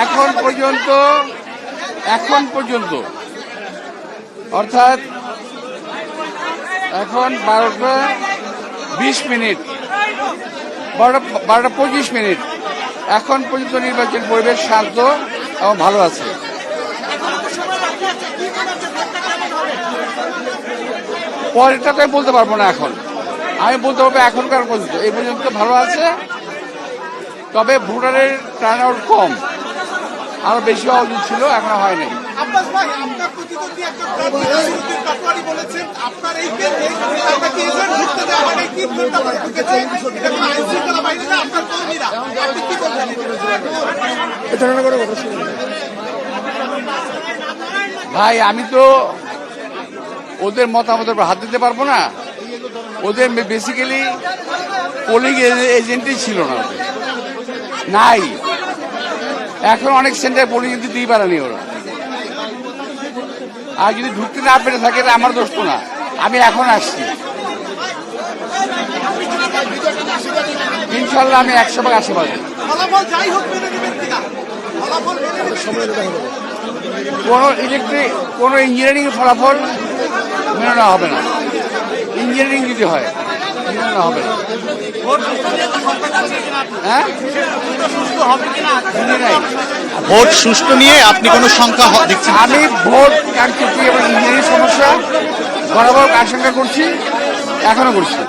এখন পর্যন্ত অর্থাৎ এখন 12:20 12:25 এখন পর্যন্ত নির্বাচন পরিবেশ শান্ত এবং ভালো আছে। পরেরটা তো আমি বলতে পারবো না। এখন আমি বলতে পারবো এখনকার পর্যন্ত এই পর্যন্ত ভালো আছে, তবে ভোটারের টার্ন আউট কম, আরো বেশি হওয়া উচিত ছিল, এখনো হয় নাই। ভাই আমি তো ওদের মতামতের উপর হাত দিতে পারবো না। ওদের বেসিক্যালি পোলিং এজেন্টই ছিল না, ওদের নাই। এখন অনেক সেন্টার পোলিং এজেন্ট দিতেই পারেনি ওরা। আর যদি ঢুকতে না পেরে থাকে আমার দোষ তো না, আমি এখন আসছি। ইনশাল্লাহ আমি 100 ভাগ আশীর্বাদী। কোন ইঞ্জিনিয়ারিং ফলাফল মেনে নেওয়া হবে না। ইঞ্জিনিয়ারিং যদি হয় মেনে নেওয়া হবে না। হ্যাঁ, ভোট সুষ্ঠু নিয়ে আপনি কোনো সংখ্যা দেখছেন? আমি ভোট কারচুপি এবং ইঞ্জিনিয়ারিং সমস্যা বরাবর আশঙ্কা করছি, এখনো করছি।